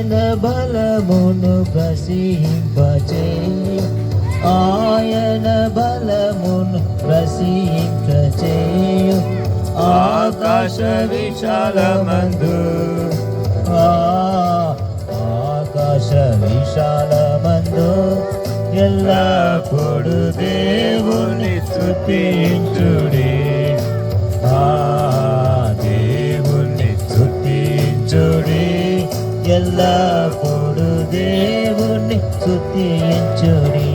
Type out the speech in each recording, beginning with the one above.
ఆయన బలమును ప్రసహింపచేయు ఆయన బలమును ప్రసహింపచేయు ఆకాశ విశాలమందు ఆకాశ విశాలమందు ఎల్లప్పుడు దేవుని స్తుతించుడి దేవుని స్తుతించుడి ఎల్లప్పుడు దేవుని స్తుతించుడి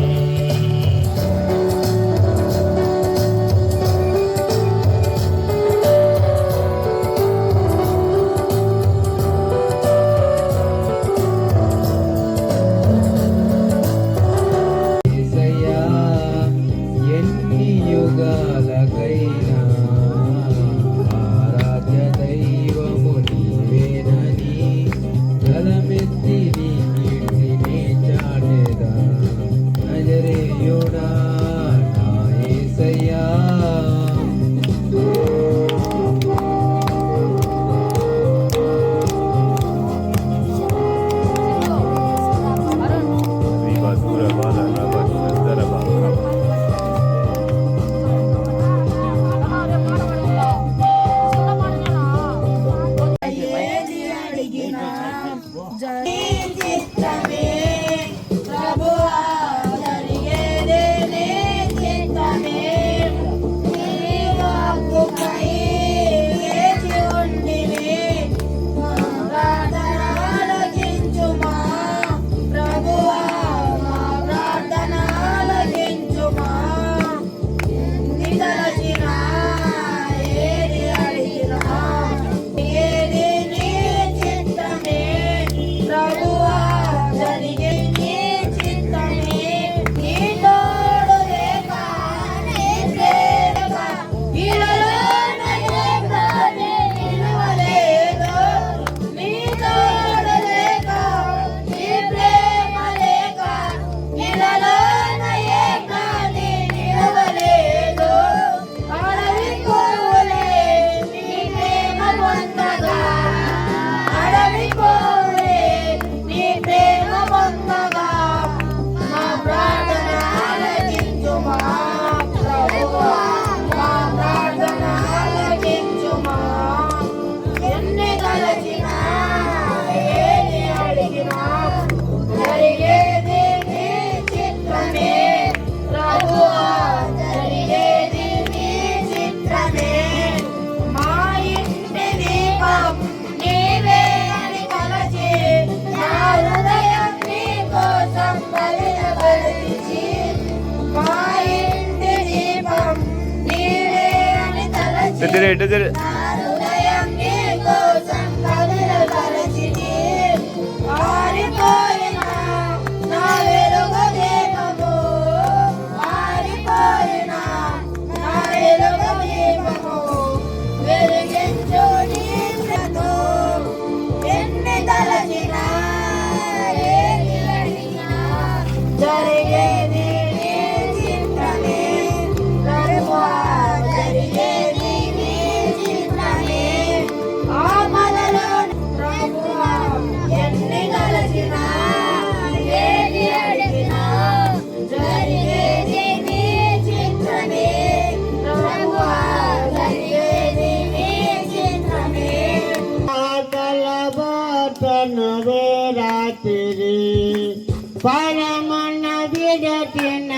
పరమన విడచిన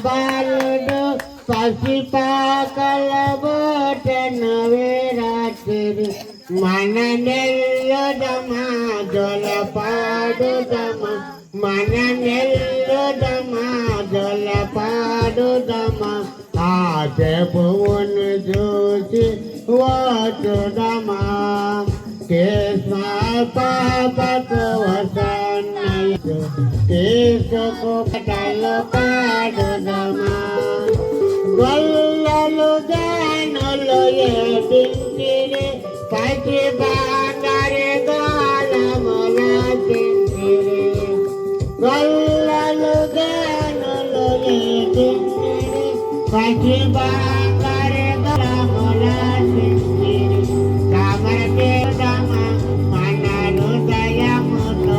బాలుడు పసిపాకల బోటన వేరాత్రి మన నెల్లదమా జొలపాడుదమా మన నెల్లదమా జొలపాడుదమా ఆ చెప్పును చూసి ఓటుదమా కేస్మ పాపకు వసన్నయ్యు కేసుకు పటలు పాడుదమా గొల్లలు గానులు ఏడింటిరి పచ్చి బంగారు గాలముల తింటిరి గొల్లలు గానులు ఏడింటిరి పచ్చి బంగారు గాలముల తింటిరి కామరపేదమ మన హృదయములో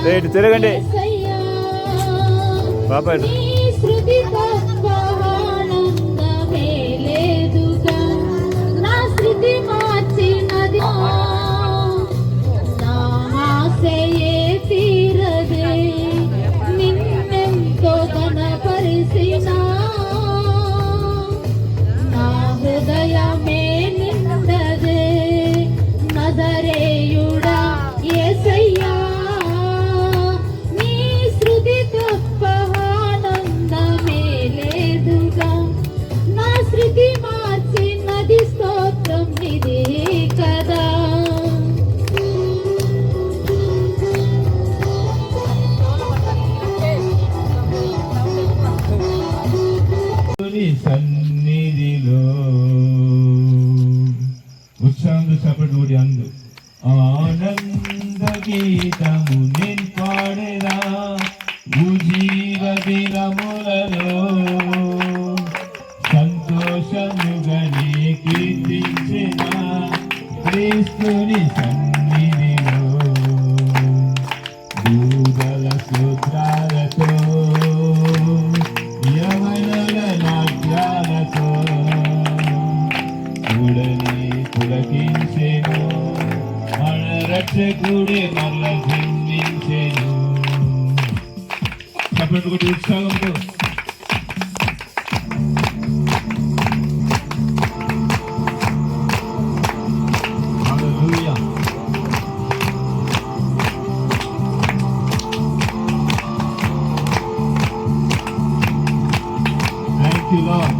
రైట్ తిరగండి యేసయ్యా, పాప నీ శృతి తప్ప ఆనందమే లేదుగా. నా స్థితి మార్చినది నా ఆశయే తీరదే. నిన్నెంతో ఘనపరిసినా నా హృదయమే నిండదే. నజరేయుడా యేసయ్యా, నీ శృతి తప్ప ఆనందమే లేదుగా. నా శృతి మార్చినది స్తోత్రం నిదే కదా. సన్నిధిలో ఉత్సాహంతో చప్పట్లు కొట్టి అందు ఆనంద గీతము నేను పాడేదా ఉజీవ దినములలో సంతోషముగనే కీర్తించేదా క్రీస్తుని సన్నిధిలో దూదల సూత్రాలతో యవనల నాట్యాలతో చూడని పులకించెను మన రక్షకుడే మరల జన్మించెను. చప్పట్లు కొట్టి ఉత్సాహంతో హల్లెలూయా. Thank you, Lord.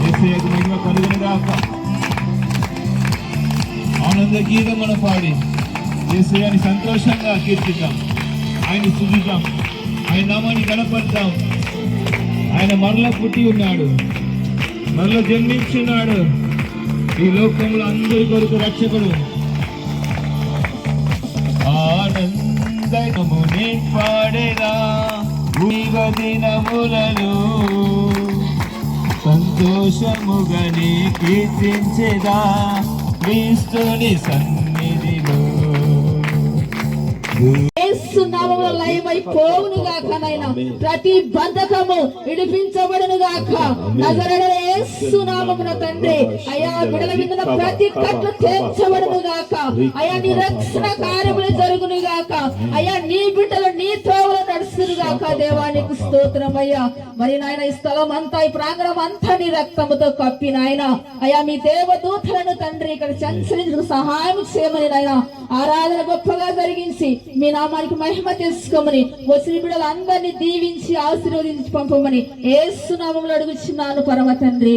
యేసయ్యకు మహిమ కలుగునుగాక. ఆనంద గీతం మనం పాడి యేసయ్యని సంతోషంగా కీర్తిద్దాం, ఆయన స్తుతిద్దాం, ఆయన నామాన్ని గణపడతాం. ఆయన మరల పుట్టి ఉన్నాడు, మరల జన్మించున్నాడు, ఈ లోకంలో అందరి కొరకు రక్షకుడు. ఆనందము నే పాడేదా ఉజీవ దినములలో సంతోషముగనే కీర్తించేదా క్రీస్తుని సన్నిధిలో. యేసు నామములో లయమైపోవును గాక. నాయన ప్రతి బంధకము విడిపించబడును గాక. నజరేయుడైన యేసు నామమున తండ్రి అయా విడుదల విందున ప్రతి కట్లు తెచ్చబడును గాక. అయా నీ రక్షణ కార్యములు జరుగును గాక. అయా నీ బిడ్డలు నీ త్రోవలో నడుచును గాక. దేవానికి స్తోత్రం అయ్యా. మరి నాయన ఈ స్థలం అంతా, ఈ ప్రాంగణం అంతా నీ రక్తముతో కప్పి నాయన అయా మీ దేవదూతలను తండ్రి ఇక్కడ సంచరించుకు సహాయం చేయమని నాయన ఆరాధన గొప్పగా జరిగించి మీ నామానికి మహిమ తెచ్చుకోమని వచ్చిన బిడ్డలు అందరినీ దీవించి ఆశీర్వదించి పంపమని యేసు నామములో అడుగుచున్నాను పరమ తండ్రి.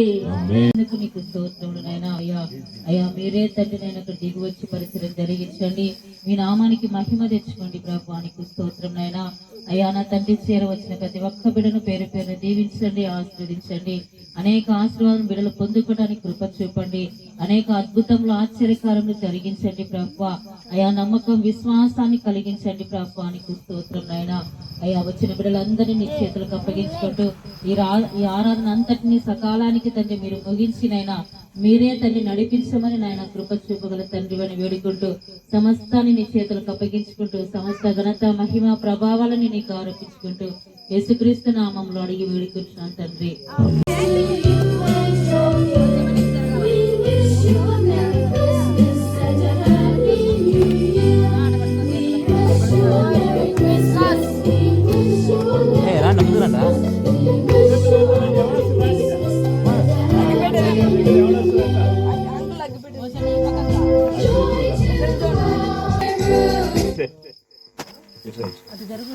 నీకు స్తోత్రములు నాయనా. అయ్యా అయ్యా మీరే తండ్రి నేను అక్కడ దిగి వచ్చి పరిచయం జరిగించండి, మీ నామానికి మహిమ తెచ్చుకోండి ప్రభువానికి స్తోత్రం నాయనా. అయ్యా నా తండ్రి చేరవచ్చిన ప్రతి ఒక్క బిడ్డను పేరు పేరును దీవించండి, ఆశీర్వదించండి. అనేక ఆశీర్వాదం బిడ్డలు పొందుకోవడానికి కృప చూపండి. అనేక అద్భుతములు ఆశ్చర్యకారములు జరిగించండి ప్రభువా. అయా నమ్మకం విశ్వాసాన్ని కలిగించండి ప్రభువానికి స్తోత్రం నాయనా. అయ్యా వచ్చిన బిడ్డలందరినీ నీ చేతులకు అప్పగించుకుంటూ ఈ ఆరాధన అంతటినీ సకాలానికి తండ్రి మీరు ముగించినైనా మీరే తండ్రి నడిపించమని నాయన కృప చూపగల తండ్రి అని వేడుకుంటూ సమస్తాన్ని నీ చేతులకు అప్పగించుకుంటూ సమస్త ఘనత మహిమ ప్రభావాలని నీకు ఆరోపించుకుంటూ యేసుక్రీస్తు నామంలో అడిగి వేడుకుంటున్నాను తండ్రి.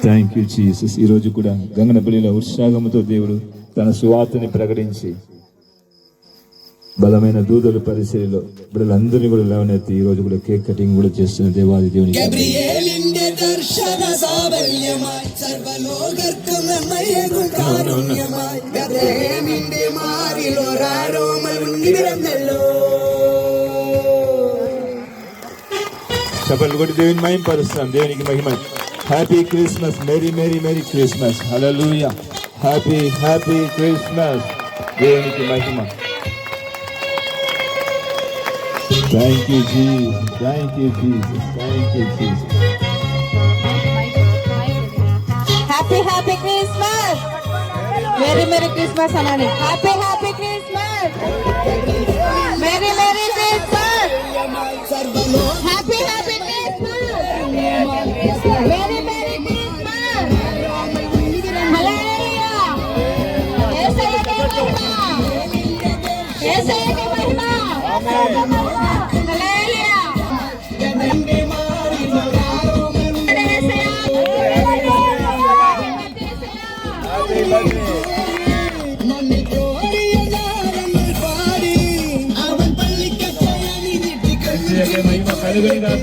Thank you Jesus. ఈ రోజు కూడా గంగనపల్లిలో ఉత్సాహంతో దేవుడు తన సువార్తని ప్రకటించి బలమైన దూదల పరిచయలో బిడ్డలందరినీ కూడా లేవనెత్తి ఈ రోజు కూడా కేక్ కటింగ్ కూడా చేస్తున్న దేవాది దేవుని ഗബ്രിയേലിന്റെ ദർശന സാഫല്യമായി സർവലോകർക്കും നന്മയേകും കാരുണ്യമായി ബേത്ലഹേമിന്റെ മാറിൽ ഒരാരോമൽ ഉണ്ണിപിറന്നല്ലോ. చప్పట్లు కొట్టి దేవుని మహిమ పరుస్తాం. దేవునికి మహిమ. Happy Christmas, merry merry merry Christmas. హల్లెలూయా. Happy happy Christmas. దేవునికి మహిమ. Thank you Jesus, thank you Jesus, thank you Jesus. Happy Christmas. Merry merry Christmas అనండి. Happy happy Christmas. Merry merry Christmas. Happy happy Christmas. Merry merry Christmas. హల్లెలూయా. యేసయ్యకే మహిమ. యేసయ్యకే మహిమ. హల్లెలూయా. మహిమ కలుగును గాక.